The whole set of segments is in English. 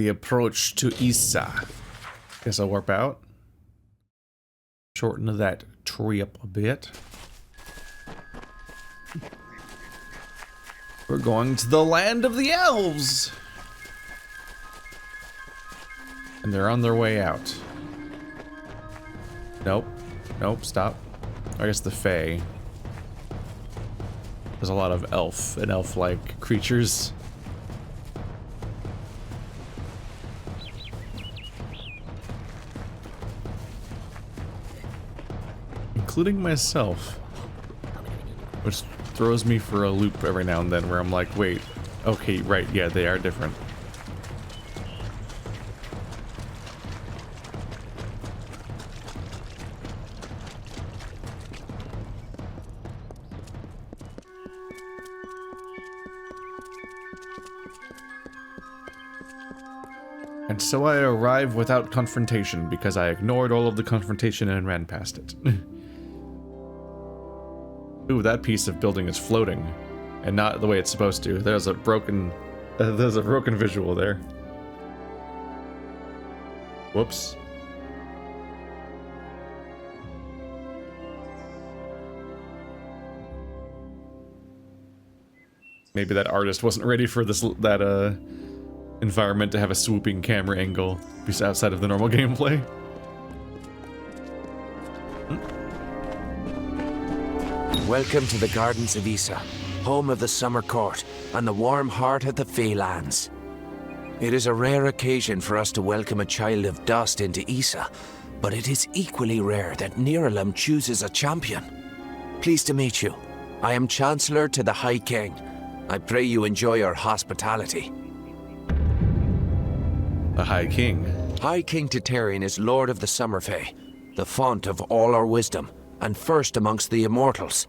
The approach to Issa. Guess I'll warp out. Shorten that tree up a bit. We're going to the land of the elves! And they're on their way out. Nope. Nope, stop. I guess the Fae. There's a lot of elf and elf-like creatures. Including myself. Which throws me for a loop every now and then where I'm like, wait, okay, right, yeah, they are different. And so I arrive without confrontation because I ignored all of the confrontation and ran past it. Ooh, that piece of building is floating, and not the way it's supposed to. There's a broken visual there. Whoops. Maybe that artist wasn't ready for that environment to have a swooping camera angle outside of the normal gameplay. Welcome to the Gardens of Issa, home of the Summer Court, and the warm heart of the Faelands. It is a rare occasion for us to welcome a child of dust into Issa, but it is equally rare that Niralim chooses a champion. Pleased to meet you. I am Chancellor to the High King. I pray you enjoy our hospitality. The High King? High King Titarian is Lord of the Summer Fae, the font of all our wisdom, and first amongst the immortals.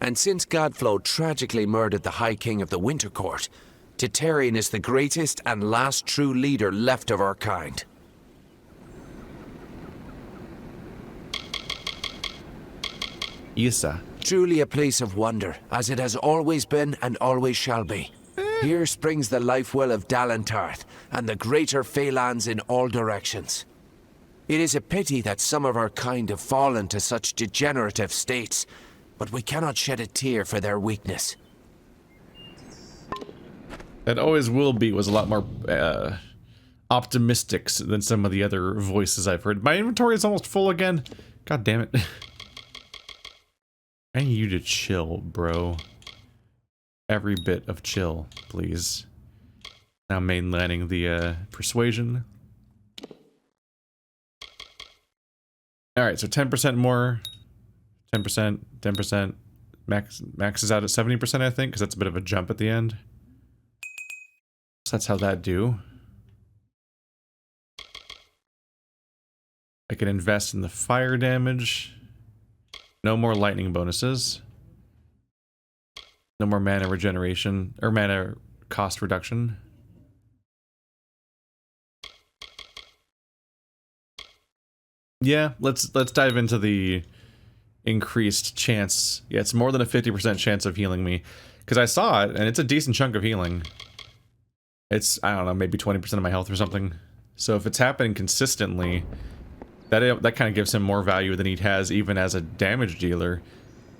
And since Gadflow tragically murdered the High King of the Winter Court, Titarian is the greatest and last true leader left of our kind. Issa. Truly a place of wonder, as it has always been and always shall be. Here springs the life well of Dalentarth, and the greater Faelands in all directions. It is a pity that some of our kind have fallen to such degenerative states, but we cannot shed a tear for their weakness. That always will be was a lot more optimistic than some of the other voices I've heard. My inventory is almost full again. God damn it. I need you to chill, bro. Every bit of chill, please. Now mainlining the persuasion. Alright, so 10% more. 10%, 10%. Maxes out at 70%, I think, because that's a bit of a jump at the end. So that's how that do. I can invest in the fire damage. No more lightning bonuses. No more mana regeneration, or mana cost reduction. Yeah, let's dive into the increased chance. Yeah, it's more than a 50% chance of healing me. Because I saw it, and it's a decent chunk of healing. It's, I don't know, maybe 20% of my health or something. So if it's happening consistently, that kind of gives him more value than he has even as a damage dealer.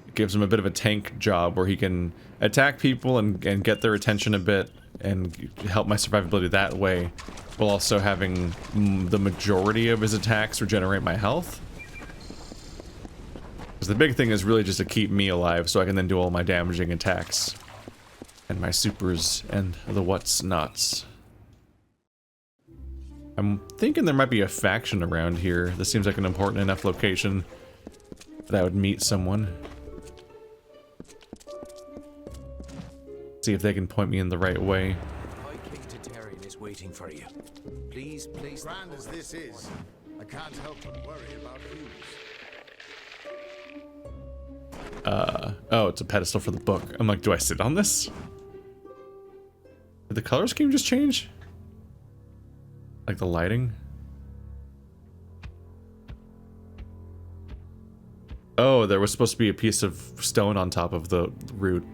It gives him a bit of a tank job where he can attack people and get their attention a bit and help my survivability that way, while also having the majority of his attacks regenerate my health. Because the big thing is really just to keep me alive so I can then do all my damaging attacks. And my supers and the what's nots. I'm thinking there might be a faction around here. This seems like an important enough location that I would meet someone. See if they can point me in the right way. High King Titarian is waiting for you. Please place. Grand as this is, I can't help but worry about you. Oh, it's a pedestal for the book. I'm like, do I sit on this? Did the color scheme just change? Like the lighting? Oh, there was supposed to be a piece of stone on top of the root.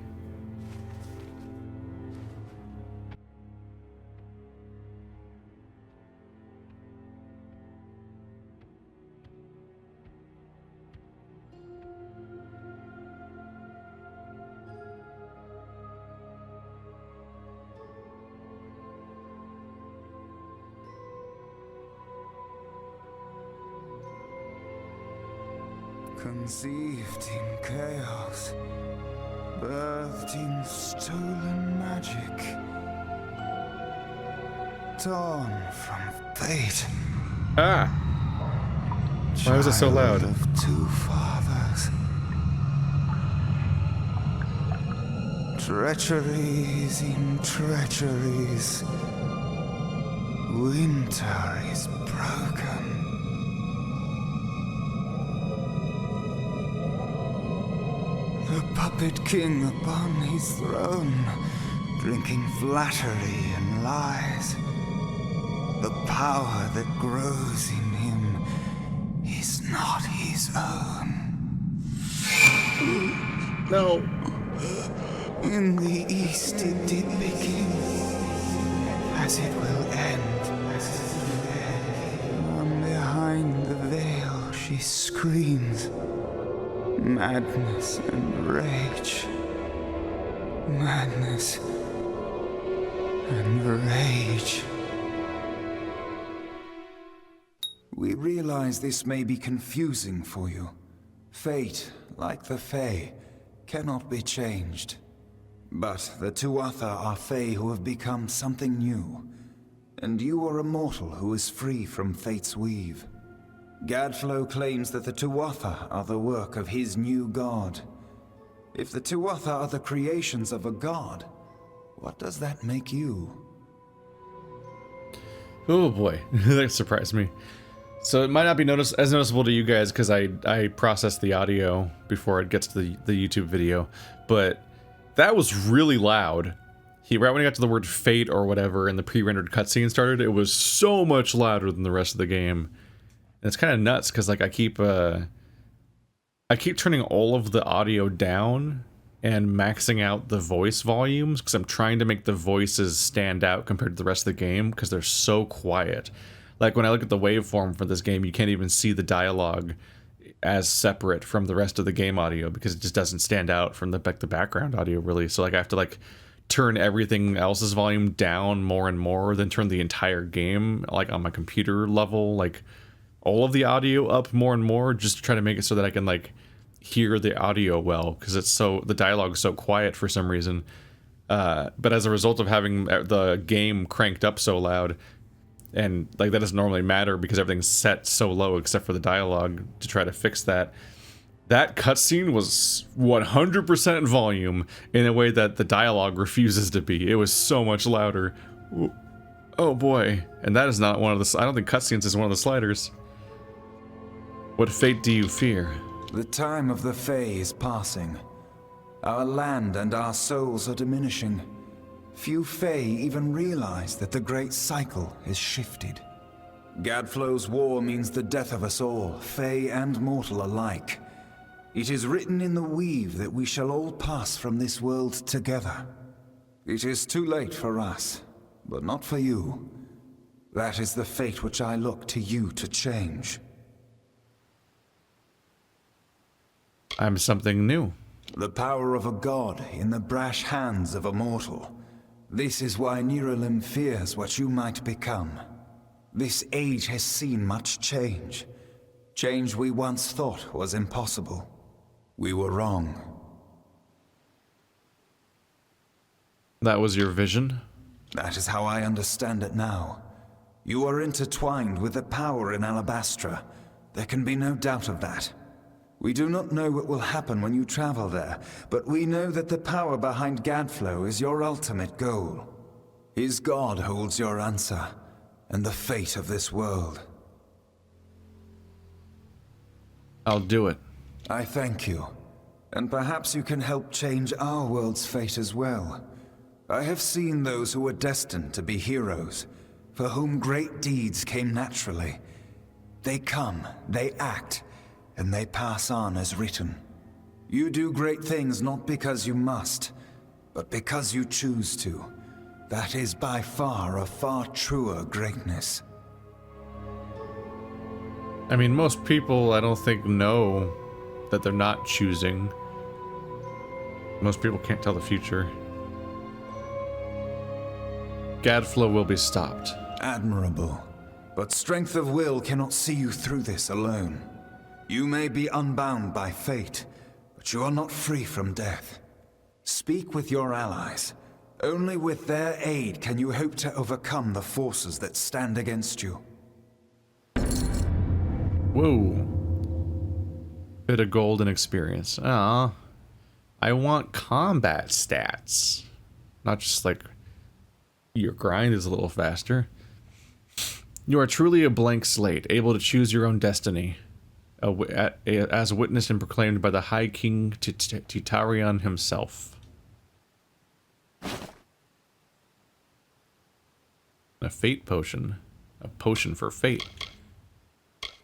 Conceived in chaos, birthed in stolen magic, torn from fate. Ah! Why was it so loud? Child of two fathers. Treacheries in treacheries. Winter is broken. The puppet king upon his throne, drinking flattery and lies. The power that grows in him is not his own. No. In the east it did begin, as it will end. From behind the veil she screams. Madness and rage. Madness and rage. We realize this may be confusing for you. Fate, like the Fae, cannot be changed. But the Tuatha are Fae who have become something new. And you are a mortal who is free from Fate's weave. Gadflow claims that the Tuatha are the work of his new god. If the Tuatha are the creations of a god, what does that make you? Oh boy, that surprised me. So it might not be as noticeable to you guys because I processed the audio before it gets to the YouTube video, but that was really loud. Right when he got to the word fate or whatever and the pre-rendered cutscene started, it was so much louder than the rest of the game. And it's kind of nuts because like I keep turning all of the audio down and maxing out the voice volumes because I'm trying to make the voices stand out compared to the rest of the game because they're so quiet. Like when I look at the waveform for this game, you can't even see the dialogue as separate from the rest of the game audio because it just doesn't stand out from the background audio really. So like I have to like turn everything else's volume down more and more, then turn the entire game like on my computer level, like all of the audio up more and more just to try to make it so that I can like hear the audio well because the dialogue's so quiet for some reason. But as a result of having the game cranked up so loud, and like that doesn't normally matter because everything's set so low except for the dialogue to try to fix that. That cutscene was 100% volume in a way that the dialogue refuses to be. It was so much louder. Oh boy. And that is not one of the... I don't think cutscenes is one of the sliders. What fate do you fear? The time of the Fae is passing. Our land and our souls are diminishing. Few Fae even realize that the great cycle is shifted. Gadflow's war means the death of us all, Fae and mortal alike. It is written in the weave that we shall all pass from this world together. It is too late for us, but not for you. That is the fate which I look to you to change. I'm something new. The power of a god in the brash hands of a mortal. This is why Niralim fears what you might become. This age has seen much change. Change we once thought was impossible. We were wrong. That was your vision? That is how I understand it now. You are intertwined with the power in Alabastra. There can be no doubt of that. We do not know what will happen when you travel there, but we know that the power behind Gadflow is your ultimate goal. His god holds your answer, and the fate of this world. I'll do it. I thank you. And perhaps you can help change our world's fate as well. I have seen those who were destined to be heroes, for whom great deeds came naturally. They come, they act, and they pass on as written. You do great things not because you must, but because you choose to. That is by far a far truer greatness. I mean, most people, I don't think, know that they're not choosing. Most people can't tell the future. Gadflow will be stopped. Admirable. But strength of will cannot see you through this alone. You may be unbound by fate, but you are not free from death. Speak with your allies. Only with their aid can you hope to overcome the forces that stand against you. Whoa. Bit of golden experience. Ah, I want combat stats. Not just like your grind is a little faster. You are truly a blank slate, able to choose your own destiny. As witnessed and proclaimed by the High King Titarion himself. A fate potion. A potion for fate.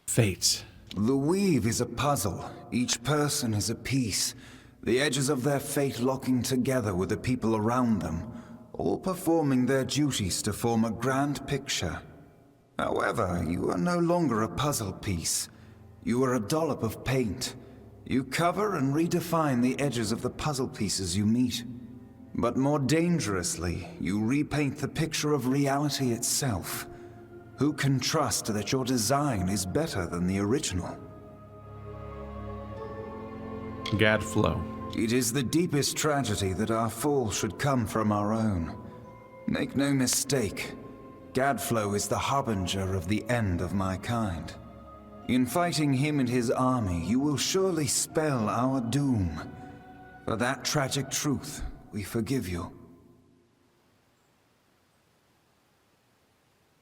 Fate. The weave is a puzzle. Each person is a piece. The edges of their fate locking together with the people around them, all performing their duties to form a grand picture. However, you are no longer a puzzle piece. You are a dollop of paint. You cover and redefine the edges of the puzzle pieces you meet. But more dangerously, you repaint the picture of reality itself. Who can trust that your design is better than the original? Gadflow. It is the deepest tragedy that our fall should come from our own. Make no mistake, Gadflow is the harbinger of the end of my kind. In fighting him and his army, you will surely spell our doom. For that tragic truth, we forgive you.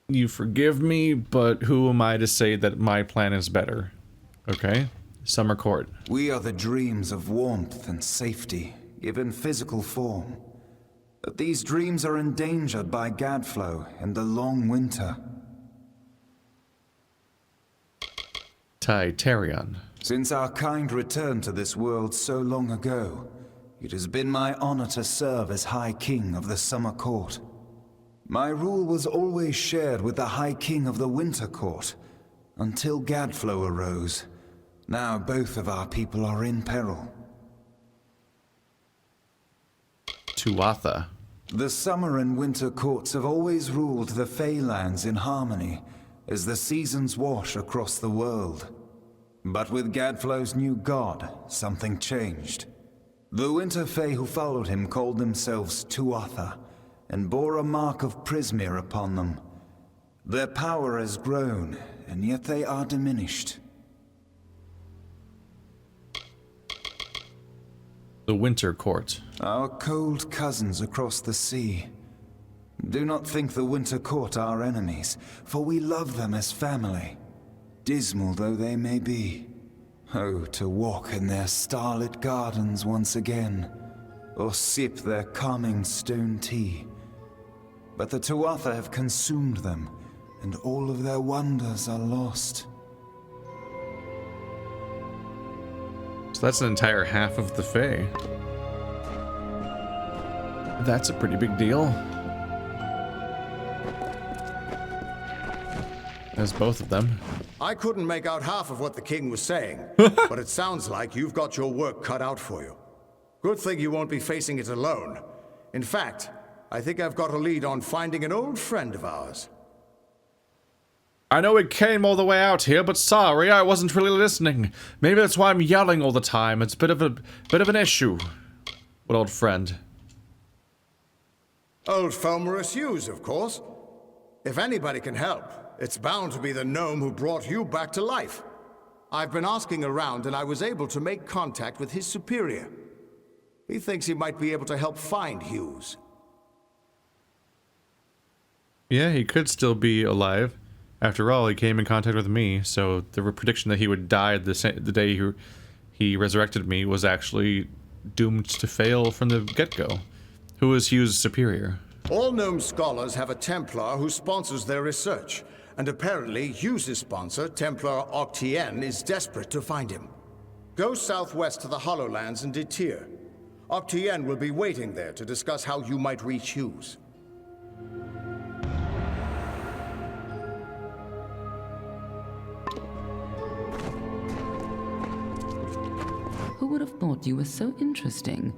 You forgive me, but who am I to say that my plan is better? Okay? Summer Court. We are the dreams of warmth and safety, given physical form. But these dreams are endangered by Gadflow and the long winter. Titarion. Since our kind returned to this world so long ago, it has been my honor to serve as High King of the Summer Court. My rule was always shared with the High King of the Winter Court, until Gadflow arose. Now both of our people are in peril. Tuatha. The Summer and Winter Courts have always ruled the Faelands in harmony, as the seasons wash across the world. But with Gadflow's new god, something changed. The Winter Fae who followed him called themselves Tuatha, and bore a mark of Prismir upon them. Their power has grown, and yet they are diminished. The Winter Court. Our cold cousins across the sea. Do not think the Winter Court our enemies, for we love them as family, dismal though they may be. Oh, to walk in their starlit gardens once again, or sip their calming stone tea. But the Tuatha have consumed them, and all of their wonders are lost. So that's an entire half of the Fae. That's a pretty big deal. There's both of them. I couldn't make out half of what the king was saying, but it sounds like you've got your work cut out for you. Good thing you won't be facing it alone. In fact, I think I've got a lead on finding an old friend of ours. I know it came all the way out here, but sorry, I wasn't really listening. Maybe that's why I'm yelling all the time. It's a bit of an issue. What old friend? Old Fomorous Hughes, of course. If anybody can help, it's bound to be the gnome who brought you back to life. I've been asking around, and I was able to make contact with his superior. He thinks he might be able to help find Hughes. Yeah, he could still be alive. After all, he came in contact with me, so the prediction that he would die the day he resurrected me was actually doomed to fail from the get-go. Who is Hughes' superior? All gnome scholars have a Templar who sponsors their research, and apparently Hughes' sponsor, Templar Octien, is desperate to find him. Go southwest to the Hollowlands and Detir. Octien will be waiting there to discuss how you might reach Hughes. Who would have thought you were so interesting?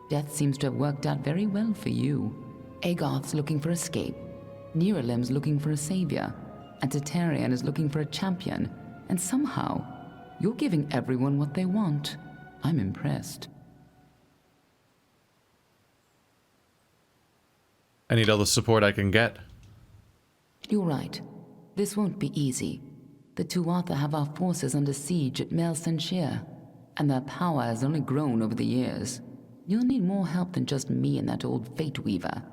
Death seems to have worked out very well for you. Agarth's looking for escape, Neuralim's looking for a savior, and Tatarian is looking for a champion, and somehow, You're giving everyone what they want. I'm impressed. I need all the support I can get. You're right. This won't be easy. The Tuatha have our forces under siege at Mel Senshir, and their power has only grown over the years. You'll need more help than just me and that old Fate Weaver.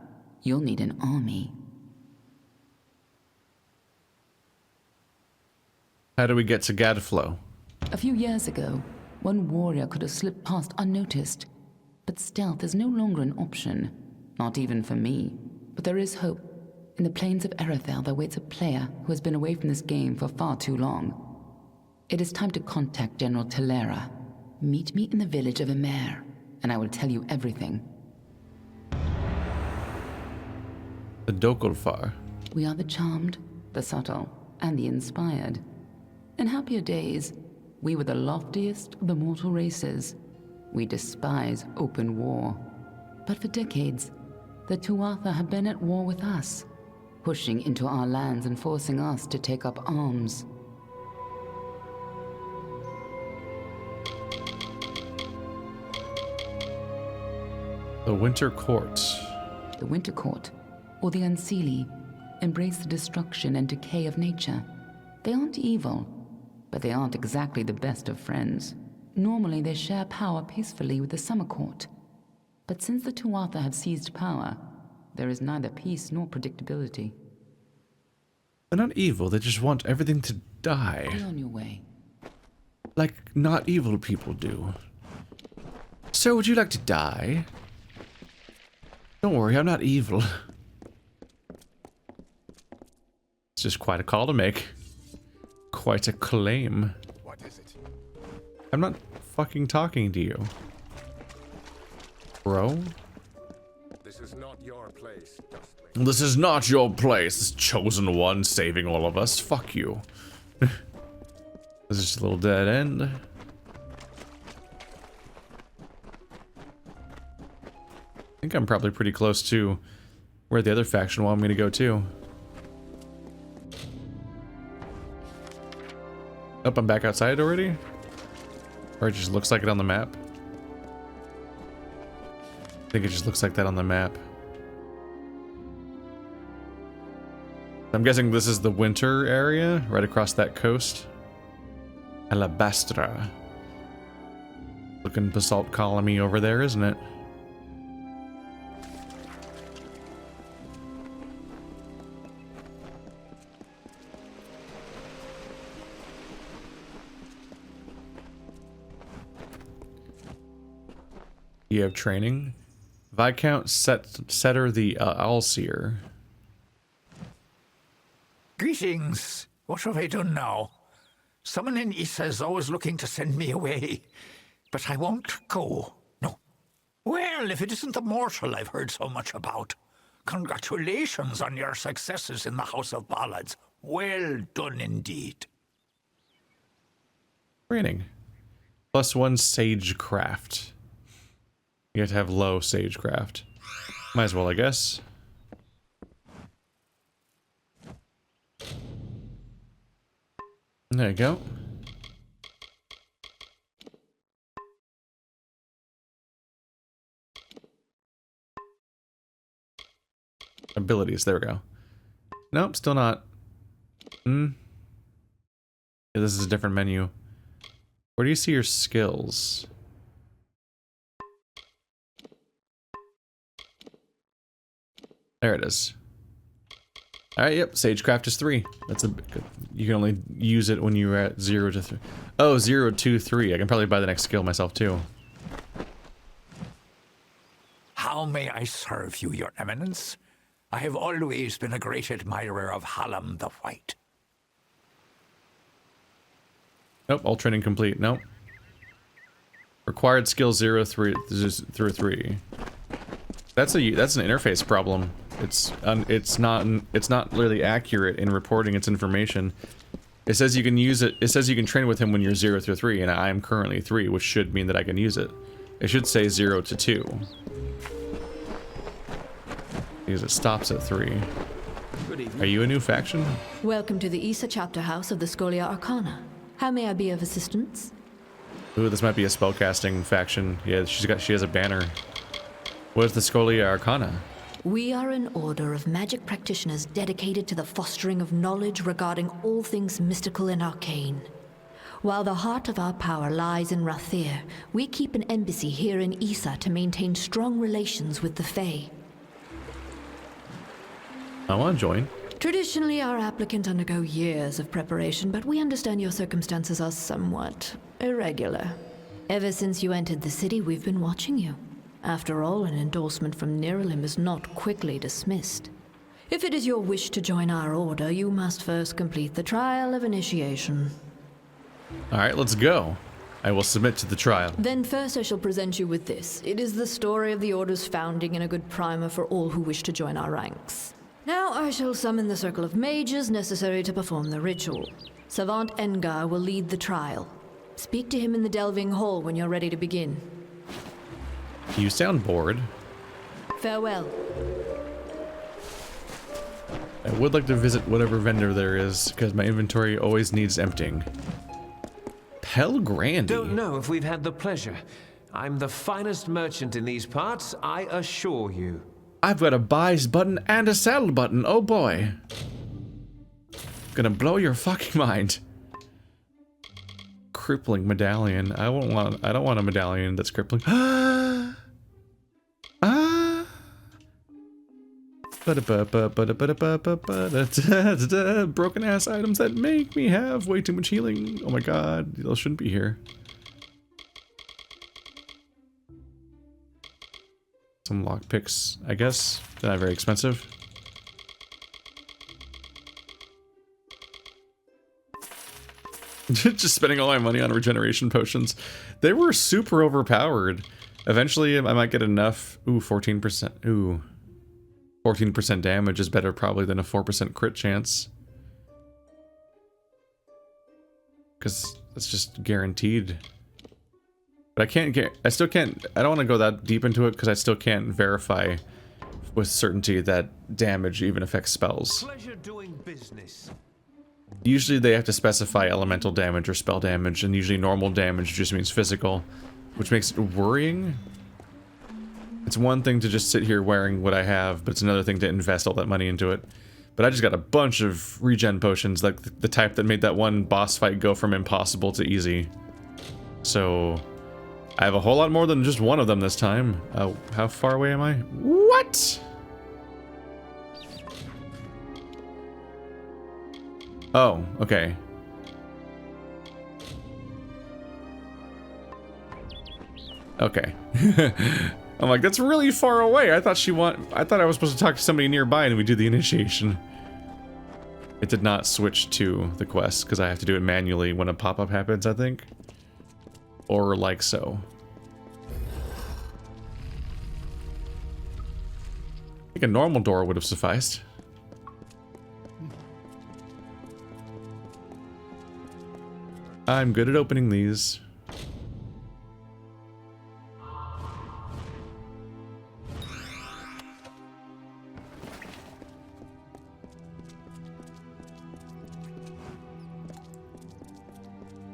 You'll need an army. How do we get to Gadflow? A few years ago, one warrior could have slipped past unnoticed, but stealth is no longer an option. Not even for me. But there is hope. In the plains of Erethel, there waits a player who has been away from this game for far too long. It is time to contact General Telera. Meet me in the village of Emer, and I will tell you everything. The Dokulfar. We are the charmed, the subtle, and the inspired. In happier days, we were the loftiest of the mortal races. We despise open war. But for decades, the Tuatha have been at war with us, pushing into our lands and forcing us to take up arms. The Winter Court. The Winter Court, or the Unseelie, embrace the destruction and decay of nature. They aren't evil, but they aren't exactly the best of friends. Normally they share power peacefully with the Summer Court. But since the Tuatha have seized power, there is neither peace nor predictability. They're not evil, they just want everything to die. Be on your way. Like not evil people do. Sir, would you like to die? Don't worry, I'm not evil. It's just quite a call to make. Quite a claim. What is it? I'm not fucking talking to you. Bro? This is not your place, Dustling. This is not your place, this chosen one saving all of us. Fuck you. This is just a little dead end. I think I'm probably pretty close to where the other faction want me to go too. Oh, I'm back outside already? Or it just looks like it on the map? I think it just looks like that on the map. I'm guessing this is the winter area, right across that coast. Alabastra. Looking basalt colony over there, isn't it? You have training. Viscount Setter the Allseer. Greetings. What have I done now? Someone in Issa is always looking to send me away, but I won't go. No. Well, if it isn't the mortal I've heard so much about. Congratulations on your successes in the House of Ballards. Well done indeed. Training. +1 sagecraft. You have to have low sagecraft. Might as well, I guess. There you go. Abilities, there we go. Nope, still not. Yeah, this is a different menu. Where do you see your skills? There it is. Alright, yep, Sagecraft is 3. That's a good. You can only use it when you're at 0 to 3. Oh, 0, 2, 3. I can probably buy the next skill myself too. How may I serve you, your eminence? I have always been a great admirer of Hallam the White. Nope, all training complete. Nope. Required skill 0 through 3. That's an interface problem. It's not really accurate in reporting its information. It says you can use it. It says you can train with him when you're 0 through 3, and I am currently 3, which should mean that I can use it. It should say 0 to 2. Because it stops at 3. Good evening. Are you a new faction? Welcome to the Issa chapter house of the Scholia Arcana. How may I be of assistance? Ooh, this might be a spellcasting faction. Yeah, she has a banner. What is the Scholia Arcana? We are an order of magic practitioners dedicated to the fostering of knowledge regarding all things mystical and arcane. While the heart of our power lies in Rathir, we keep an embassy here in Issa to maintain strong relations with the Fae. I want to join. Traditionally, our applicants undergo years of preparation, but we understand your circumstances are somewhat irregular. Ever since you entered the city, we've been watching you. After all, an endorsement from Niralim is not quickly dismissed. If it is your wish to join our order, you must first complete the trial of initiation. Alright, let's go. I will submit to the trial. Then first I shall present you with this. It is the story of the order's founding and a good primer for all who wish to join our ranks. Now I shall summon the circle of mages necessary to perform the ritual. Savant Engar will lead the trial. Speak to him in the Delving Hall when you're ready to begin. You sound bored. Farewell. I would like to visit whatever vendor there is, because my inventory always needs emptying. Pelgrandi. Don't know if we've had the pleasure. I'm the finest merchant in these parts, I assure you. I've got a buys button and a saddle button, oh boy. Gonna blow your fucking mind. Crippling medallion. I don't want a medallion that's crippling. Broken ass items that make me have way too much healing. Oh my god, those shouldn't be here. Some lockpicks, I guess. They're not very expensive. Just spending all my money on regeneration potions. They were super overpowered. Eventually, I might get enough. Ooh, 14%. Ooh. 14% damage is better probably than a 4% crit chance. Because that's just guaranteed. But I can't get, I don't want to go that deep into it because I still can't verify with certainty that damage even affects spells. Pleasure doing business. Usually they have to specify elemental damage or spell damage, and usually normal damage just means physical, which makes it worrying. It's one thing to just sit here wearing what I have, but it's another thing to invest all that money into it. But I just got a bunch of regen potions, like the type that made that one boss fight go from impossible to easy. So I have a whole lot more than just one of them this time. How far away am I? What? Oh, okay. Okay. I'm like, that's really far away. I thought I was supposed to talk to somebody nearby and we do the initiation. It did not switch to the quest because I have to do it manually when a pop-up happens, I think. Or like so. I think a normal door would have sufficed. I'm good at opening these.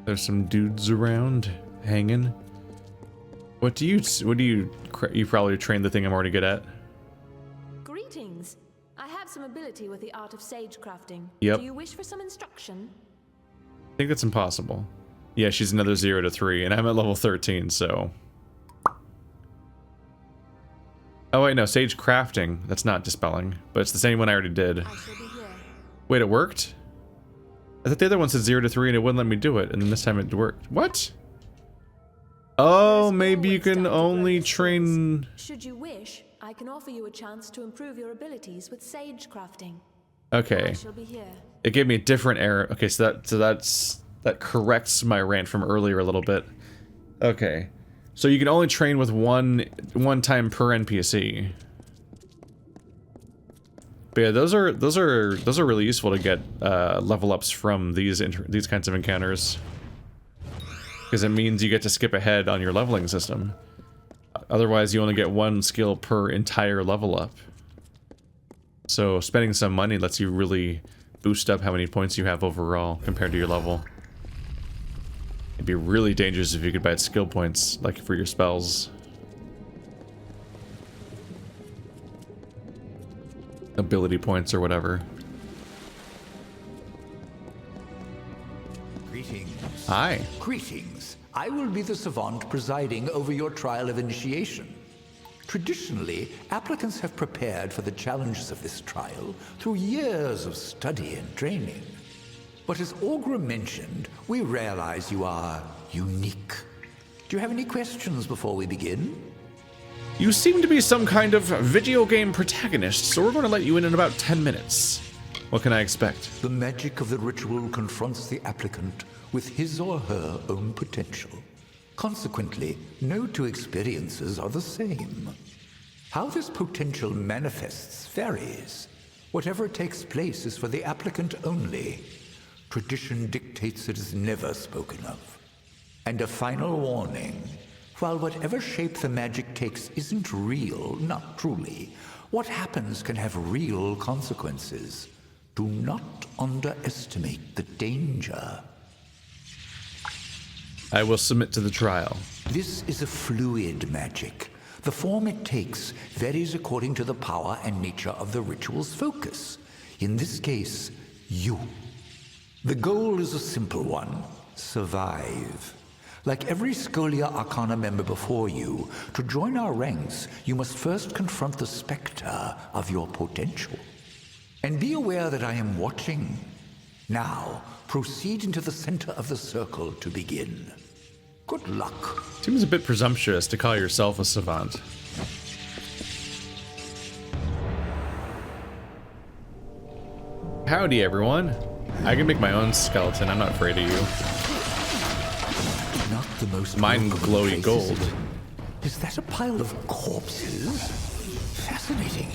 There's some dudes around hanging. What do you probably trained the thing I'm already good at. Greetings. I have some ability with the art of sage crafting. Yep. Do you wish for some instruction? I think that's impossible. Yeah, she's another 0 to 3, and I'm at level 13, so. Oh wait, no, sage crafting. That's not dispelling, but it's the same one I already did. I shall be here. Wait, it worked? I thought the other one said 0 to 3 and it wouldn't let me do it, and then this time it worked. What? Oh, maybe you can only train... Should you wish, I can offer you a chance to improve your abilities with sage crafting. Okay. I shall be here. It gave me a different error. Okay, so that corrects my rant from earlier a little bit. Okay. So you can only train with one time per NPC. But yeah, those are really useful to get level ups from these kinds of encounters, because it means you get to skip ahead on your leveling system. Otherwise, you only get one skill per entire level up. So spending some money lets you really boost up how many points you have overall compared to your level. It'd be really dangerous if you could buy skill points, like for your spells. Ability points or whatever. Greetings. Hi. Greetings. I will be the savant presiding over your trial of initiation. Traditionally, applicants have prepared for the challenges of this trial through years of study and training. But as Augur mentioned, we realize you are unique. Do you have any questions before we begin? You seem to be some kind of video game protagonist, so we're going to let you in about 10 minutes. What can I expect? The magic of the ritual confronts the applicant with his or her own potential. Consequently, no two experiences are the same. How this potential manifests varies. Whatever takes place is for the applicant only. Tradition dictates it is never spoken of. And a final warning. While whatever shape the magic takes isn't real, not truly, what happens can have real consequences. Do not underestimate the danger. I will submit to the trial. This is a fluid magic. The form it takes varies according to the power and nature of the ritual's focus. In this case, you. The goal is a simple one: survive. Like every Scholia Arcana member before you, to join our ranks, you must first confront the specter of your potential. And be aware that I am watching. Now, proceed into the center of the circle to begin. Good luck. Seems a bit presumptuous to call yourself a savant. Howdy, everyone. I can make my own skeleton. I'm not afraid of you. Not the most Mine welcoming glowy place, gold. Is that a pile of corpses? Fascinating.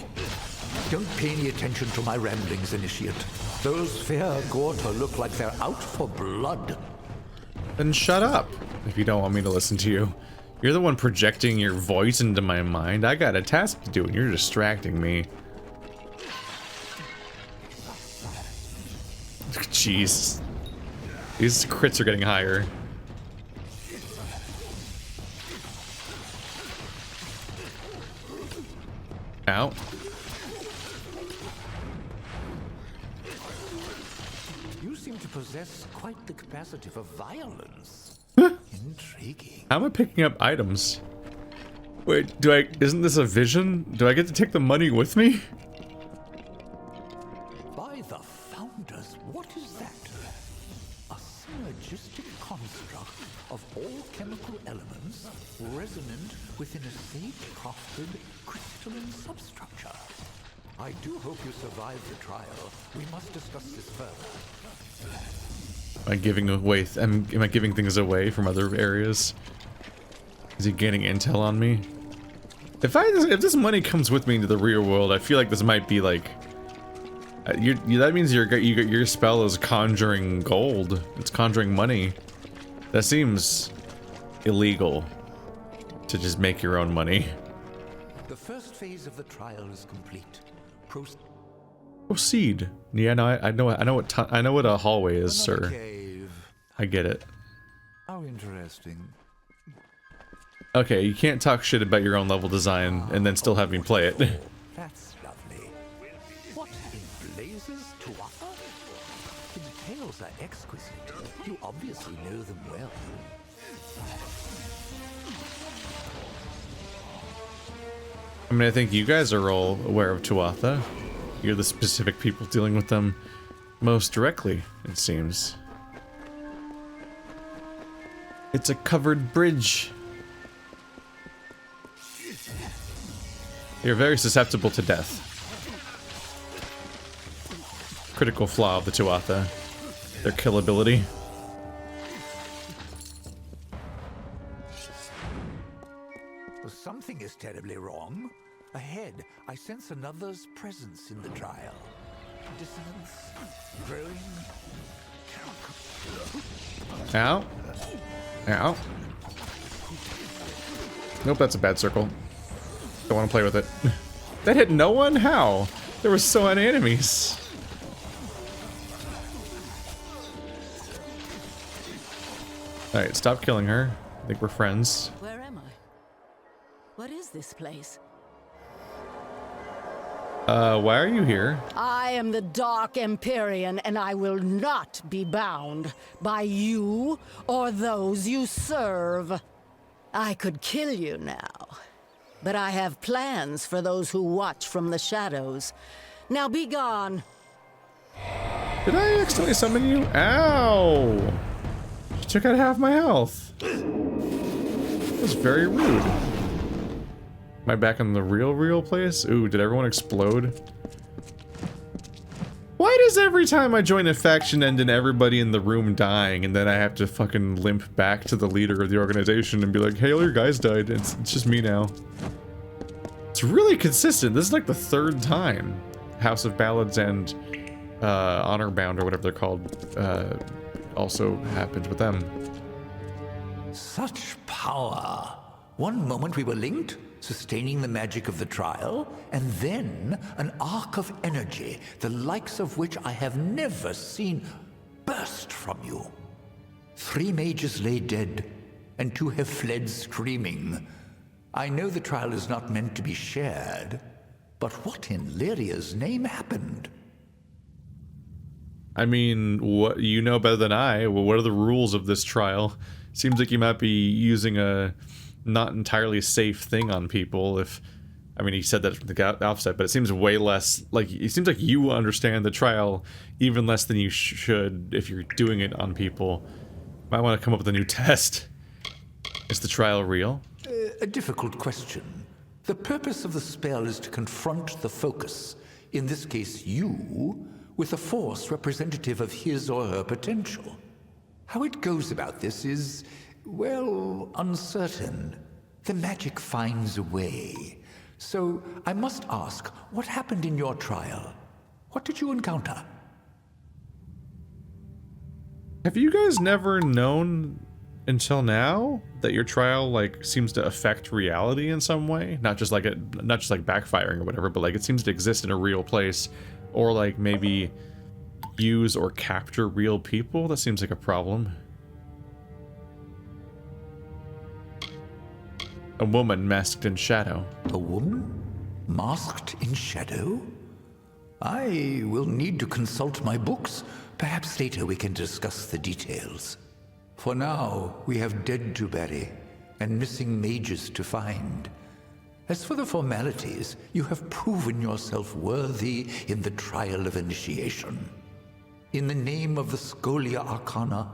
Don't pay any attention to my ramblings, Initiate. Those fair Gorta look like they're out for blood. Then shut up, if you don't want me to listen to you. You're the one projecting your voice into my mind. I got a task to do and you're distracting me. Jeez. These crits are getting higher. Ow. You seem to possess quite the capacity for violence. Intriguing. How am I picking up items? Wait, isn't this a vision? Do I get to take the money with me? By the founders, what is that? A synergistic construct of all chemical elements resonant within a sage-crafted crystalline substructure. I do hope you survive the trial. We must discuss this further. Am I giving away? Am I giving things away from other areas? Is he gaining intel on me? If this money comes with me into the real world, I feel like this might be like. That means your spell is conjuring gold. It's conjuring money. That seems illegal. To just make your own money. The first phase of the trial is complete. Proceed. Yeah, no, I know what a hallway is, sir. Cave. I get it. How interesting. Okay, you can't talk shit about your own level design and then still have me play it. That's lovely. What in blazes, Tuatha? The details are exquisite. You obviously know them well. I mean, I think you guys are all aware of Tuatha. You're the specific people dealing with them most directly, it seems. It's a covered bridge. You're very susceptible to death. Critical flaw of the Tuatha. Their killability. Something is terribly wrong. Ahead, I sense another's presence in the trial. Dissonance, growing. Ow. Ow. Nope, that's a bad circle. Don't want to play with it. That hit no one? How? There were so many enemies. Alright, stop killing her. I think we're friends. Where am I? What is this place? Why are you here? I am the Dark Empyrean, and I will not be bound by you or those you serve. I could kill you now, but I have plans for those who watch from the shadows. Now be gone. Did I accidentally summon you? Ow! You took out half my health. That was very rude. Am I back in the real place? Ooh, did everyone explode? Why does every time I join a faction end in everybody in the room dying, and then I have to fucking limp back to the leader of the organization and be like, hey, all your guys died. It's just me now. It's really consistent. This is like the third time House of Ballads and Honor Bound, or whatever they're called, also happened with them. Such power. One moment we were linked, sustaining the magic of the trial, and then an arc of energy, the likes of which I have never seen, burst from you. 3 mages lay dead, and 2 have fled screaming. I know the trial is not meant to be shared, but what in Lyria's name happened? I mean, what you know better than I. Well, what are the rules of this trial? Seems like you might be using a not entirely safe thing on people. If, I mean, he said that from the outset, but it seems way less like, it seems like you understand the trial even less than you should if you're doing it on people. Might want to come up with a new test. Is the trial real? A difficult question. The purpose of the spell is to confront the focus, in this case you, with a force representative of his or her potential. How it goes about this is, well, uncertain. The magic finds a way. So, I must ask, what happened in your trial? What did you encounter? Have you guys never known until now that your trial, like, seems to affect reality in some way? Not just like backfiring or whatever, but like it seems to exist in a real place, or like maybe use or capture real people? That seems like a problem. A woman masked in shadow. A woman? Masked in shadow? I will need to consult my books. Perhaps later we can discuss the details. For now, we have dead to bury and missing mages to find. As for the formalities, you have proven yourself worthy in the trial of initiation. In the name of the Scholia Arcana,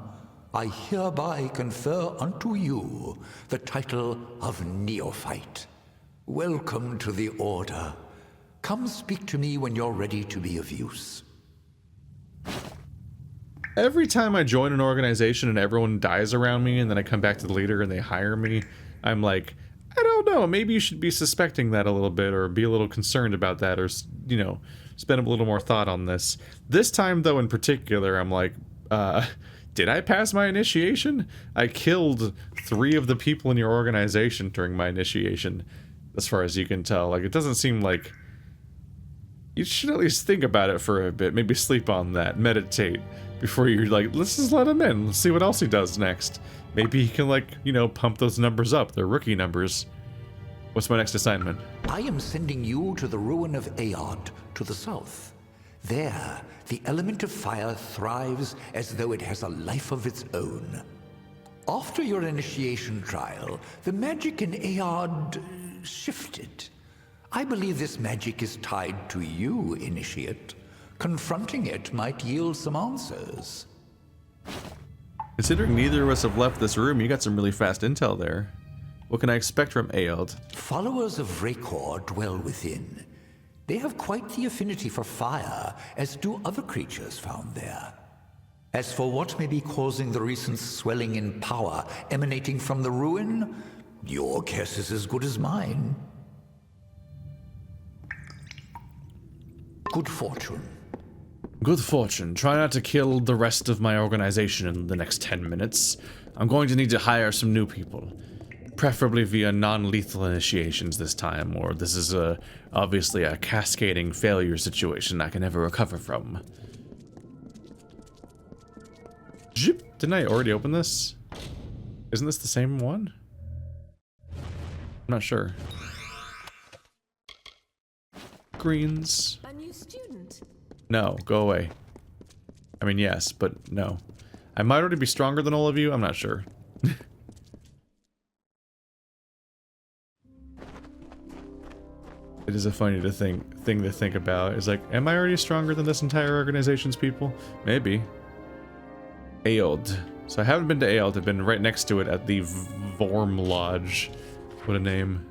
I hereby confer unto you the title of Neophyte. Welcome to the Order. Come speak to me when you're ready to be of use. Every time I join an organization and everyone dies around me and then I come back to the leader and they hire me, I'm like, I don't know, maybe you should be suspecting that a little bit or be a little concerned about that or, you know, spend a little more thought on this. This time, though, in particular, I'm like, did I pass my initiation? I killed 3 of the people in your organization during my initiation, as far as you can tell. Like, it doesn't seem like... You should at least think about it for a bit. Maybe sleep on that. Meditate. Before you're like, let's just let him in. Let's see what else he does next. Maybe he can, like, you know, pump those numbers up. They're rookie numbers. What's my next assignment? I am sending you to the ruin of Ayard, to the south. There, the element of fire thrives as though it has a life of its own. After your initiation trial, the magic in Ayard shifted. I believe this magic is tied to you, Initiate. Confronting it might yield some answers. Considering neither of us have left this room, you got some really fast intel there. What can I expect from Ayard? Followers of Rakor dwell within. They have quite the affinity for fire, as do other creatures found there. As for what may be causing the recent swelling in power emanating from the ruin, your guess is as good as mine. Good fortune. Good fortune. Try not to kill the rest of my organization in the next 10 minutes. I'm going to need to hire some new people. Preferably via non-lethal initiations this time, or this is obviously a cascading failure situation I can never recover from. Zip. Didn't I already open this? Isn't this the same one? I'm not sure. Greens. A new student. No, go away. I mean, yes, but no. I might already be stronger than all of you. I'm not sure. It is a funny thing to think about. It's like, am I already stronger than this entire organization's people? Maybe. Ayard. So I haven't been to Ayard. I've been right next to it at the Vorm Lodge. What a name.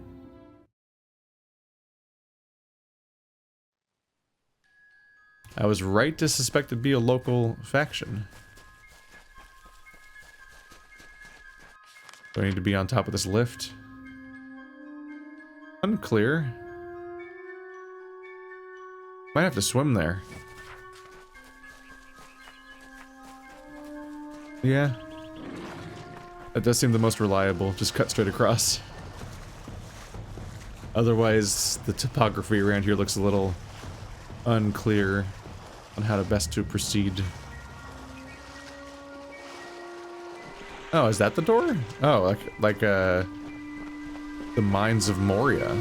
I was right to suspect it'd be a local faction. Do I need to be on top of this lift? Unclear. Might have to swim there. Yeah. That does seem the most reliable. Just cut straight across. Otherwise, the topography around here looks a little unclear on how to best to proceed. Oh, is that the door? Oh, like the Mines of Moria.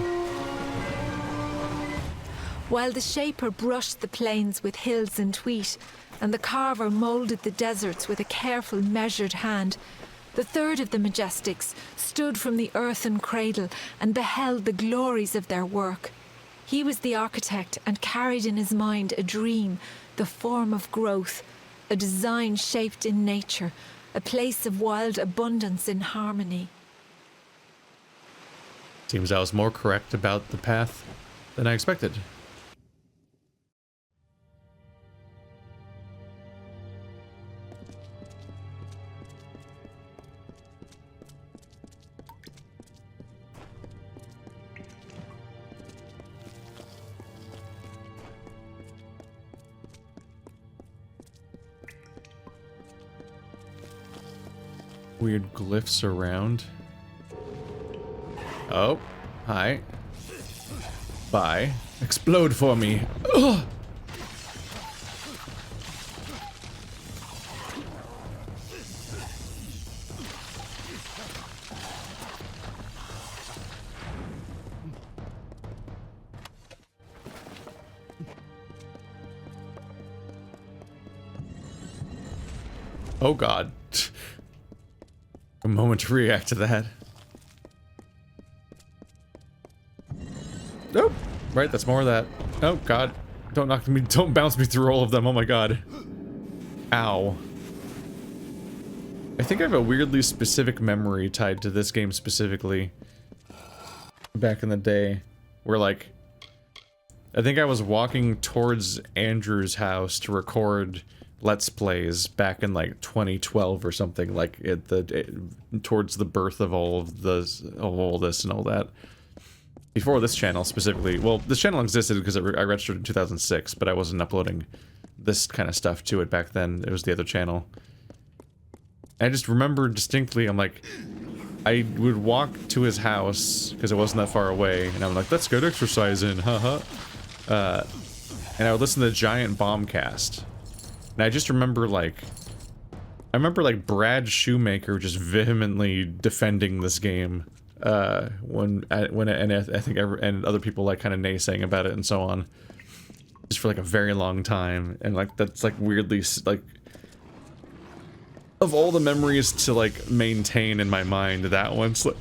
While the shaper brushed the plains with hills and wheat, and the carver moulded the deserts with a careful, measured hand, the third of the Majestics stood from the earthen cradle and beheld the glories of their work. He was the architect and carried in his mind a dream, the form of growth, a design shaped in nature, a place of wild abundance in harmony. Seems I was more correct about the path than I expected. Weird glyphs around. Oh, hi. Bye. Explode for me. Ugh. Oh God. A moment to react to that. Nope. Right, that's more of that. Oh God. Don't knock me, don't bounce me through all of them. Oh my God. Ow. I think I have a weirdly specific memory tied to this game specifically. Back in the day. Where like, I think I was walking towards Andrew's house to record Let's Plays back in like 2012 or something, like towards the birth of all this and all that. Before this channel specifically, well, this channel existed because I registered in 2006, but I wasn't uploading this kind of stuff to it back then. It was the other channel. I just remember distinctly, I'm like, I would walk to his house because it wasn't that far away, and I'm like, let's go exercising, haha. And I would listen to the Giant Bombcast. And I just remember like Brad Shoemaker just vehemently defending this game, and other people like kind of naysaying about it and so on, just for like a very long time, and like that's like weirdly like of all the memories to like maintain in my mind, that one's like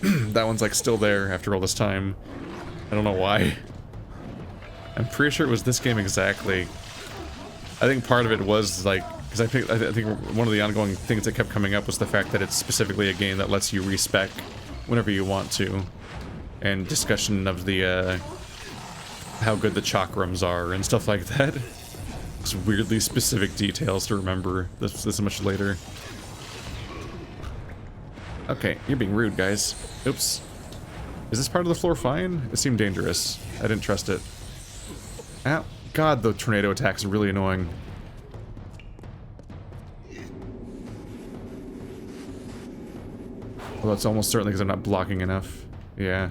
that one's like still there after all this time. I don't know why. I'm pretty sure it was this game exactly. I think part of it was like, because I think one of the ongoing things that kept coming up was the fact that it's specifically a game that lets you respec whenever you want to, and discussion of the how good the chakrams are and stuff like that. It's weirdly specific details to remember this much later. Okay, you're being rude, guys. Oops. Is this part of the floor fine? It seemed dangerous. I didn't trust it. Ow. God, the tornado attacks are really annoying. Although it's almost certainly because I'm not blocking enough. Yeah.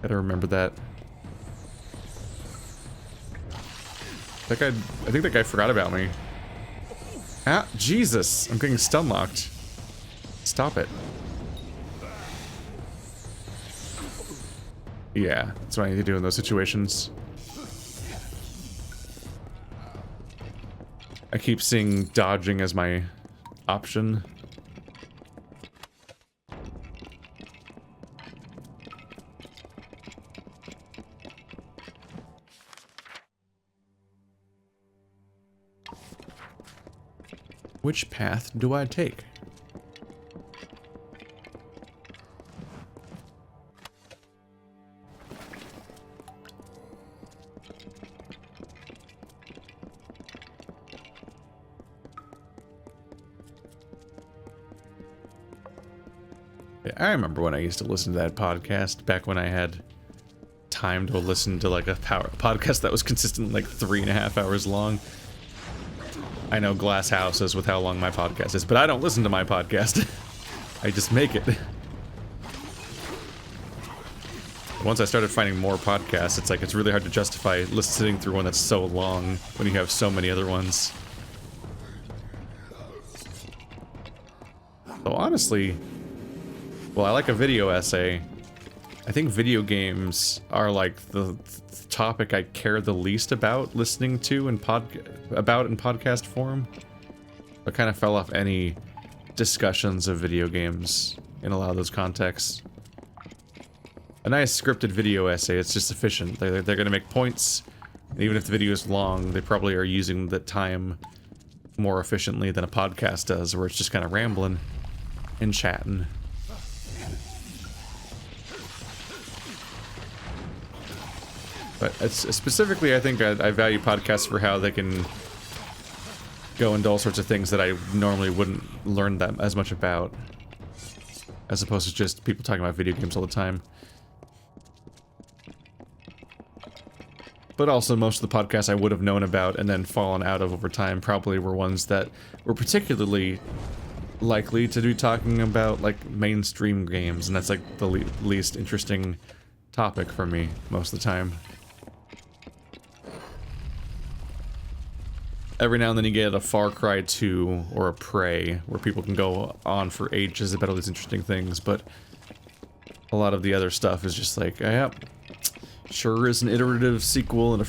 Gotta remember that. I think that guy forgot about me. Ah, Jesus! I'm getting stun locked. Stop it. Yeah, that's what I need to do in those situations. I keep seeing dodging as my option. Which path do I take? Yeah, I remember when I used to listen to that podcast back when I had time to listen to like a podcast that was consistently like 3.5 hours long. I know glass houses with how long my podcast is, but I don't listen to my podcast. I just make it. Once I started finding more podcasts, it's like it's really hard to justify listening through one that's so long when you have so many other ones. So honestly, well, I like a video essay. I think video games are like the topic I care the least about listening to in podcast form. I kind of fell off any discussions of video games in a lot of those contexts. A nice scripted video essay, it's just efficient. They're going to make points. Even if the video is long, they probably are using the time more efficiently than a podcast does, where it's just kind of rambling and chatting. But specifically, I think I value podcasts for how they can go into all sorts of things that I normally wouldn't learn that as much about, as opposed to just people talking about video games all the time. But also, most of the podcasts I would have known about and then fallen out of over time probably were ones that were particularly likely to be talking about, like, mainstream games, and that's, like, the least interesting topic for me most of the time. Every now and then you get a Far Cry 2 or a Prey, where people can go on for ages about all these interesting things, but a lot of the other stuff is just like, yep, sure is an iterative sequel and a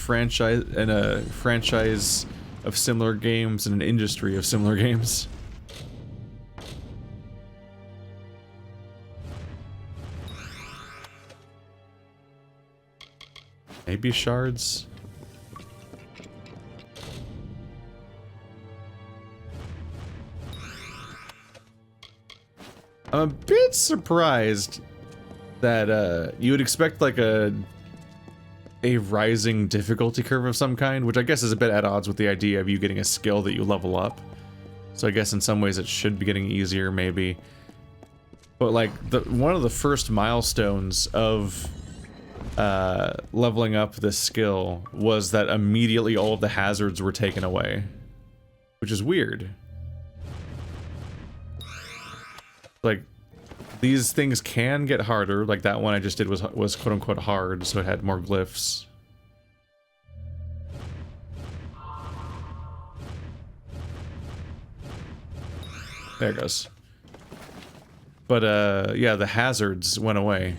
franchise of similar games and an industry of similar games. Maybe shards? I'm a bit surprised that you would expect like a rising difficulty curve of some kind, which I guess is a bit at odds with the idea of you getting a skill that you level up. So I guess in some ways it should be getting easier, maybe. But like one of the first milestones of leveling up this skill was that immediately all of the hazards were taken away, which is weird. Like, these things can get harder. Like that one I just did was quote-unquote hard, so it had more glyphs. There it goes. But, yeah, the hazards went away.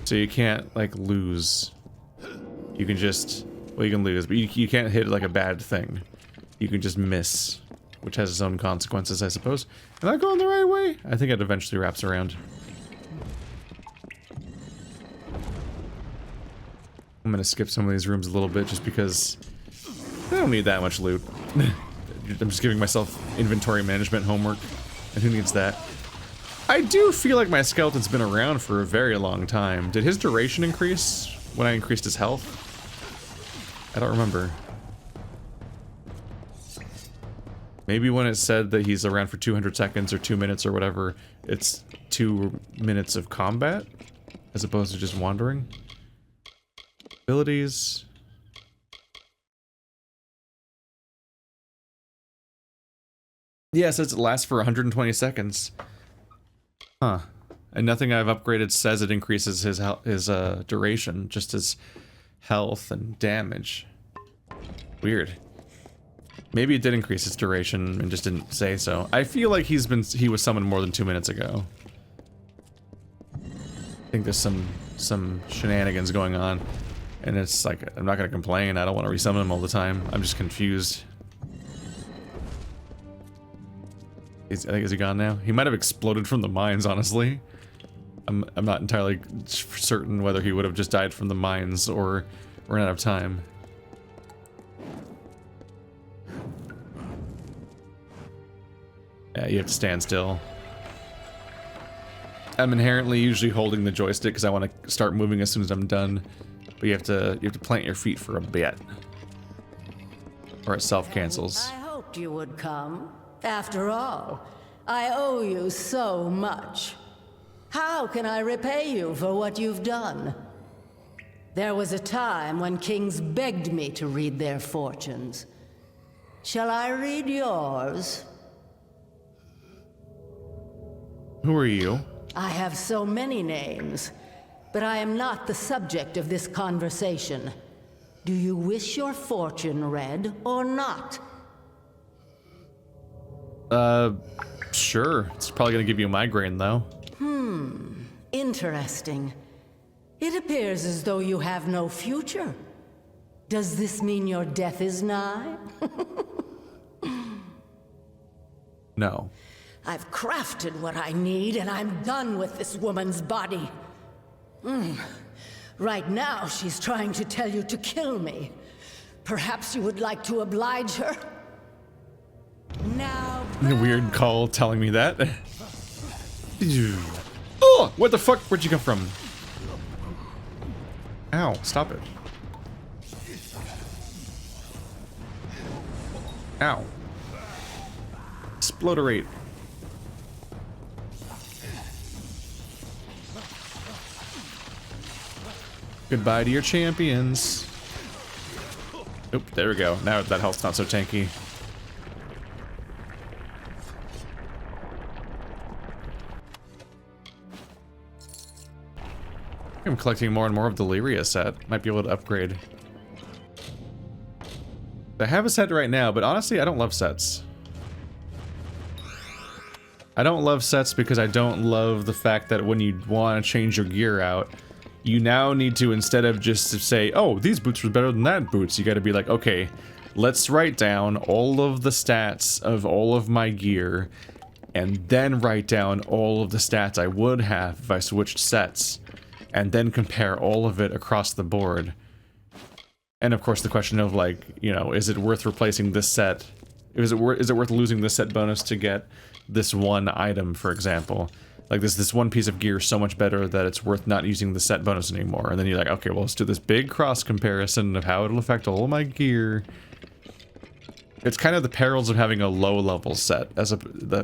So you can't, like, lose. You can just... Well, you can lose, but you can't hit, like, a bad thing. You can just miss, which has its own consequences, I suppose. Am I going the right way? I think it eventually wraps around. I'm gonna skip some of these rooms a little bit just because I don't need that much loot. I'm just giving myself inventory management homework, and who needs that? I do feel like my skeleton's been around for a very long time. Did his duration increase when I increased his health? I don't remember. Maybe when it said that he's around for 200 seconds or 2 minutes or whatever, it's 2 minutes of combat, as opposed to just wandering. Abilities. Yeah, it says it lasts for 120 seconds. Huh. And nothing I've upgraded says it increases his duration, just his health and damage. Weird. Maybe it did increase its duration and just didn't say so. I feel like he was summoned more than 2 minutes ago. I think there's some shenanigans going on. And it's like, I'm not gonna complain. I don't want to resummon him all the time. I'm just confused. I think, is he gone now? He might have exploded from the mines, honestly. I'm not entirely certain whether he would have just died from the mines or ran out of time. Yeah, you have to stand still. I'm inherently usually holding the joystick because I want to start moving as soon as I'm done. But you have to plant your feet for a bit, or it self-cancels. I hoped you would come. After all, I owe you so much. How can I repay you for what you've done? There was a time when kings begged me to read their fortunes. Shall I read yours? Who are you? I have so many names, but I am not the subject of this conversation. Do you wish your fortune read or not? Sure. It's probably gonna give you a migraine, though. Interesting. It appears as though you have no future. Does this mean your death is nigh? No. I've crafted what I need, and I'm done with this woman's body. Right now, she's trying to tell you to kill me. Perhaps you would like to oblige her? Now... Weird call telling me that. Oh! What the fuck? Where'd you come from? Ow, stop it. Ow. Exploderate. Goodbye to your champions. Oop, there we go. Now that health's not so tanky. I'm collecting more and more of the Lyria set. Might be able to upgrade. I have a set right now, but honestly, I don't love sets. I don't love sets because I don't love the fact that when you want to change your gear out, you now need to, instead of just to say, oh, these boots were better than that boots, you gotta be like, okay, let's write down all of the stats of all of my gear, and then write down all of the stats I would have if I switched sets, and then compare all of it across the board. And of course the question of, like, you know, is it worth replacing this set? Is it worth losing this set bonus to get this one item, for example? Like, this one piece of gear is so much better that it's worth not using the set bonus anymore. And then you're like, okay, well, let's do this big cross comparison of how it'll affect all my gear. It's kind of the perils of having a low level set,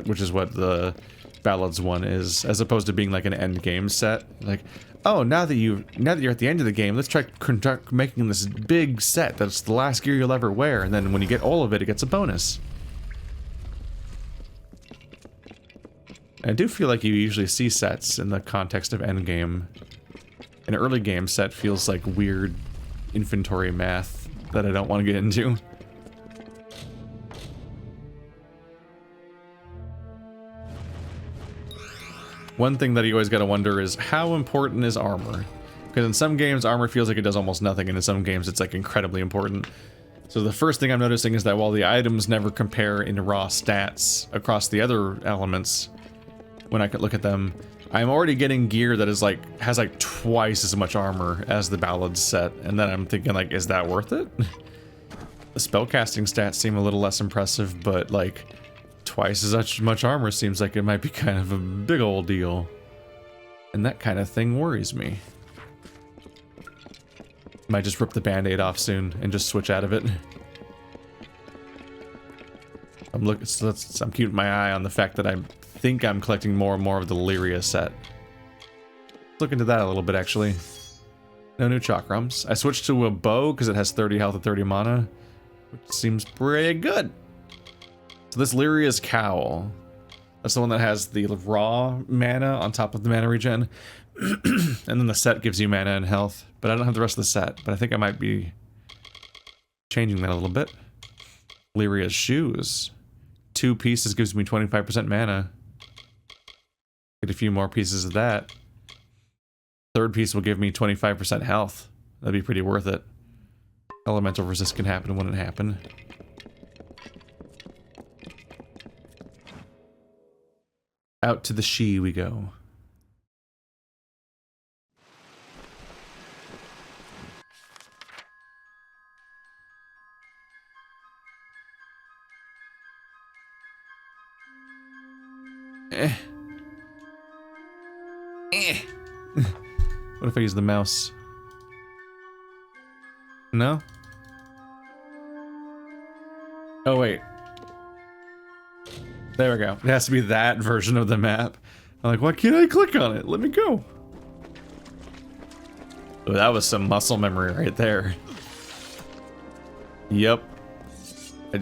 which is what the Fateless One is, as opposed to being like an end game set. Like, oh, now that you're at the end of the game, let's try making this big set that's the last gear you'll ever wear, and then when you get all of it, it gets a bonus. I do feel like you usually see sets in the context of endgame. An early game set feels like weird inventory math that I don't want to get into. One thing that you always gotta wonder is, how important is armor? Because in some games, armor feels like it does almost nothing, and in some games, it's like incredibly important. So the first thing I'm noticing is that while the items never compare in raw stats across the other elements, when I could look at them, I'm already getting gear that is like, has like twice as much armor as the Ballard set, and then I'm thinking like, is that worth it? The spellcasting stats seem a little less impressive, but like, twice as much armor seems like it might be kind of a big old deal. And that kind of thing worries me. Might just rip the band-aid off soon and just switch out of it. I'm keeping my eye on the fact that I think I'm collecting more and more of the Lyria set. Let's look into that a little bit, actually. No new chakrams. I switched to a bow because it has 30 health and 30 mana, which seems pretty good. So this Lyria's Cowl. That's the one that has the raw mana on top of the mana regen. And then the set gives you mana and health. But I don't have the rest of the set. But I think I might be changing that a little bit. Lyria's shoes. 2 pieces gives me 25% mana. Get a few more pieces of that. 3rd piece will give me 25% health. That'd be pretty worth it. Elemental resist can happen when it happen. Out to the She we go. What if I use the mouse? No? Oh, wait. There we go. It has to be that version of the map. I'm like, why can't I click on it? Let me go. Oh, that was some muscle memory right there. Yep.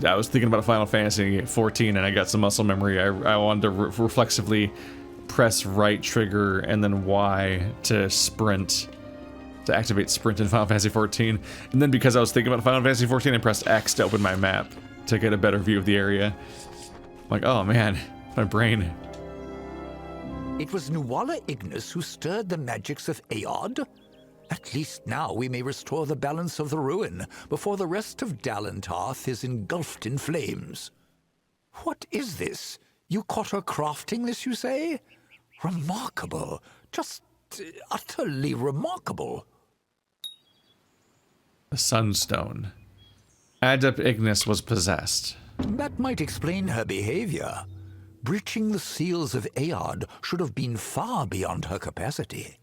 I was thinking about Final Fantasy 14 and I got some muscle memory. I wanted to reflexively press right trigger and then Y to sprint. To activate sprint in Final Fantasy 14. And then because I was thinking about Final Fantasy 14, I pressed X to open my map to get a better view of the area. I'm like, oh man, my brain. It was Nuala Ignis who stirred the magics of Ayard. At least now we may restore the balance of the ruin before the rest of Dalentarth is engulfed in flames. What is this? You caught her crafting this, you say? Remarkable. Just utterly remarkable. The Sunstone. Adept Ignis was possessed. That might explain her behavior. Breaching the seals of Ayard should have been far beyond her capacity.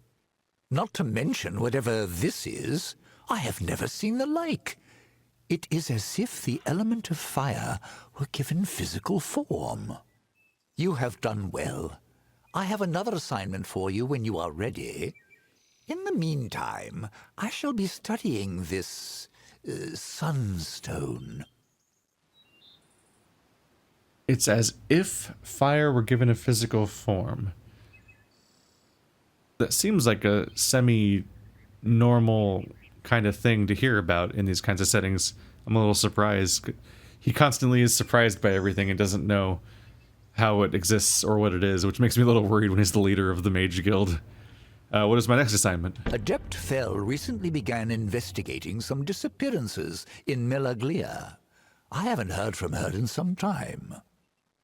Not to mention whatever this is, I have never seen the like. It is as if the element of fire were given physical form. You have done well. I have another assignment for you when you are ready. In the meantime, I shall be studying this sunstone. It's as if fire were given a physical form. That seems like a semi-normal kind of thing to hear about in these kinds of settings. I'm a little surprised. He constantly is surprised by everything and doesn't know how it exists or what it is, which makes me a little worried when he's the leader of the Mage Guild. What is my next assignment? Adept Fell recently began investigating some disappearances in Melaglia. I haven't heard from her in some time.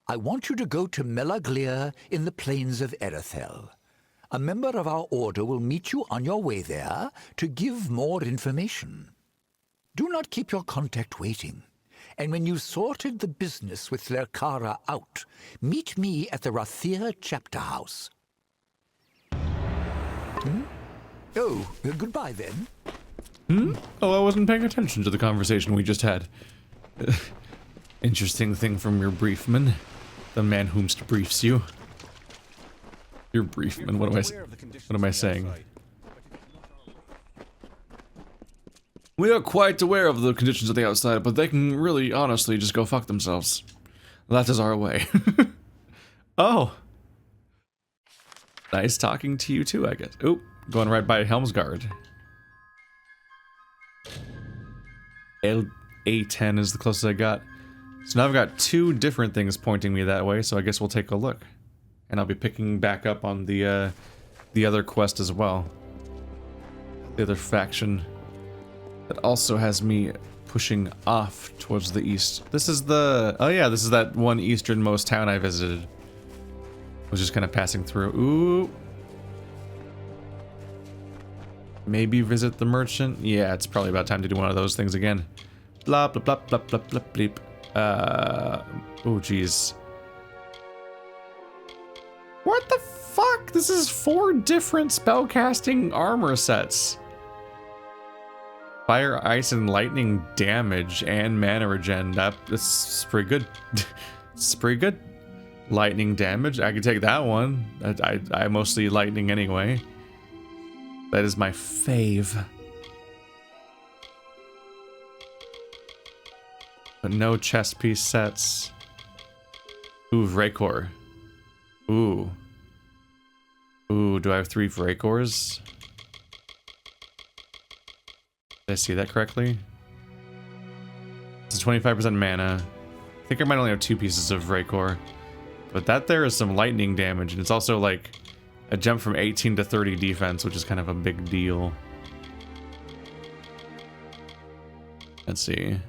I want you to go to Melaglia in the plains of Erethel. A member of our order will meet you on your way there to give more information. Do not keep your contact waiting. And when you've sorted the business with Lerkara out, meet me at the Rathir chapter house. Oh, goodbye then. Oh, I wasn't paying attention to the conversation we just had. Interesting thing from your briefman. The man whomst briefs you. Your briefman, what am I saying? We are quite aware of the conditions of the outside, but they can really, honestly, just go fuck themselves. That is our way. Oh. Nice talking to you too, I guess. Oh, going right by Helmsguard. A10 is the closest I got. So now I've got 2 different things pointing me that way, so I guess we'll take a look. And I'll be picking back up on the other quest as well. The other faction. That also has me pushing off towards the east. This is the... Oh yeah, this is that one easternmost town I visited. I was just kind of passing through. Ooh. Maybe visit the merchant? Yeah, it's probably about time to do one of those things again. Blah, blah, blah, blah, blah, blah, bleep. Oh, jeez. What the fuck? This is 4 different spellcasting armor sets. Fire, ice, and lightning damage and mana regen. That's pretty good. It's pretty good. Lightning damage. I could take that one. I mostly lightning anyway. That is my fave. But no chest piece sets. Ooh, Vracor. Ooh. Ooh, do I have 3 Vracors? Did I see that correctly? It's 25% mana. think I might only have 2 pieces of Raycor. But that there is some lightning damage, and it's also like a jump from 18 to 30 defense, which is kind of a big deal. Let's see.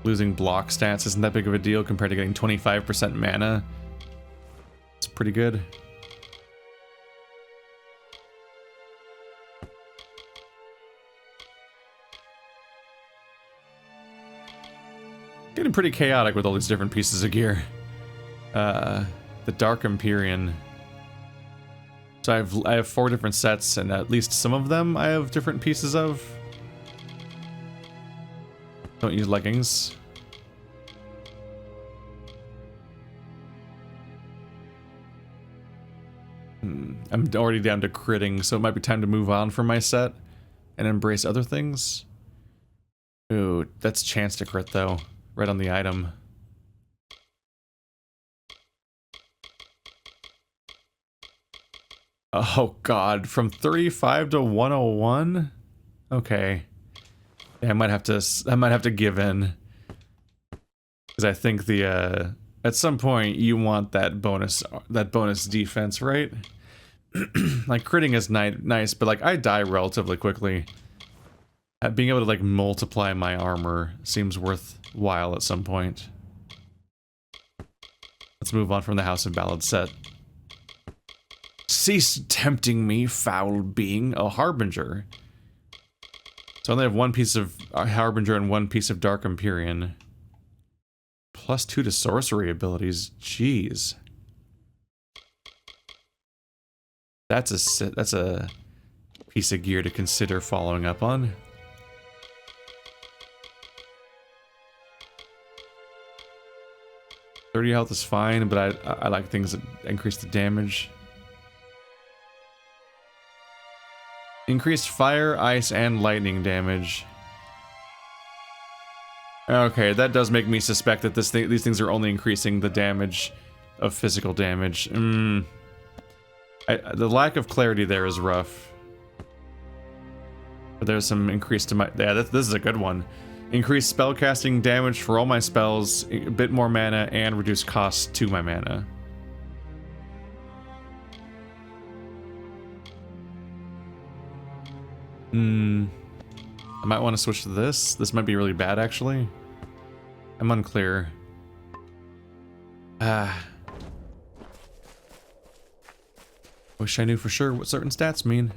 Losing block stats isn't that big of a deal compared to getting 25% mana. It's pretty good. Getting pretty chaotic with all these different pieces of gear. The Dark Empyrean. So I have 4 different sets, and at least some of them I have different pieces of. Don't use leggings. I'm already down to critting, so it might be time to move on from my set and embrace other things. Ooh, that's chance to crit though, right on the item. Oh god, from 35 to 101? Okay. Yeah, I might have to give in. Because I think the at some point you want that bonus defense, right? Like critting is nice, but like I die relatively quickly. Being able to like multiply my armor seems worthwhile at some point. Let's move on from the House of Ballard set. Cease tempting me, foul being, a harbinger. So I only have 1 piece of harbinger and 1 piece of Dark Empyrean. +2 to sorcery abilities. Jeez. That's a piece of gear to consider following up on. .30 health is fine, but I like things that increase the damage. Increased fire, ice, and lightning damage. Okay, that does make me suspect that these things are only increasing the damage of physical damage. The lack of clarity there is rough. But there's some increased to my... Yeah, this is a good one. Increased spellcasting damage for all my spells, a bit more mana, and reduce costs to my mana. I might want to switch to this. This might be really bad, actually. I'm unclear. Wish I knew for sure what certain stats mean.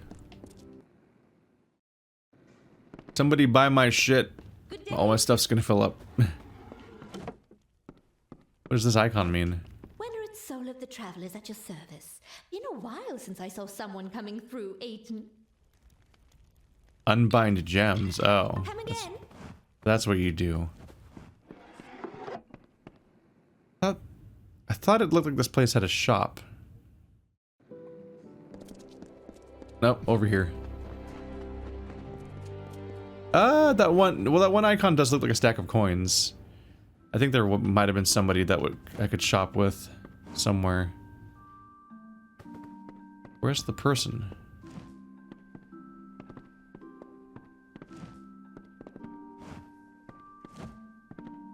Somebody buy my shit. All my stuff's gonna fill up. What does this icon mean? Wendered soul of the travelers at your service. Been a while since I saw someone coming through Ayton. Unbind gems. Oh. That's what you do. I thought it looked like this place had a shop. Nope, over here. That one icon does look like a stack of coins. I think there might have been somebody that I could shop with somewhere. Where's the person?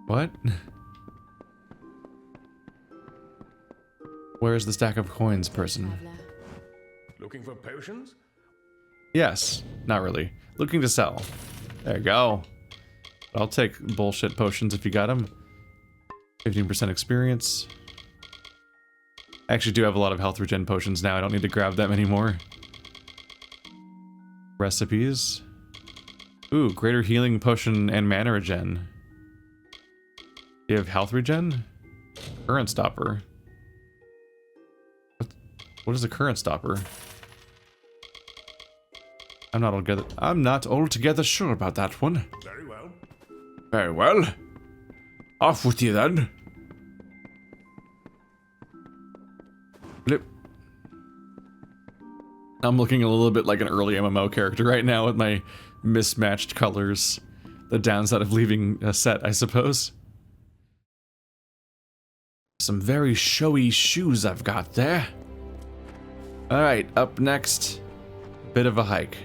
What? Where's the stack of coins person? Looking for potions? Yes, not really. Looking to sell. There you go. I'll take bullshit potions if you got them. 15% experience. I actually do have a lot of health regen potions now. I don't need to grab them anymore. Recipes. Ooh, greater healing potion and mana regen. Do you have health regen? Current stopper. What is a current stopper? I'm not altogether sure about that one. Very well. Very well. Off with you then. Blip. I'm looking a little bit like an early MMO character right now with my mismatched colors. The downside of leaving a set, I suppose. Some very showy shoes I've got there. Alright, up next, bit of a hike.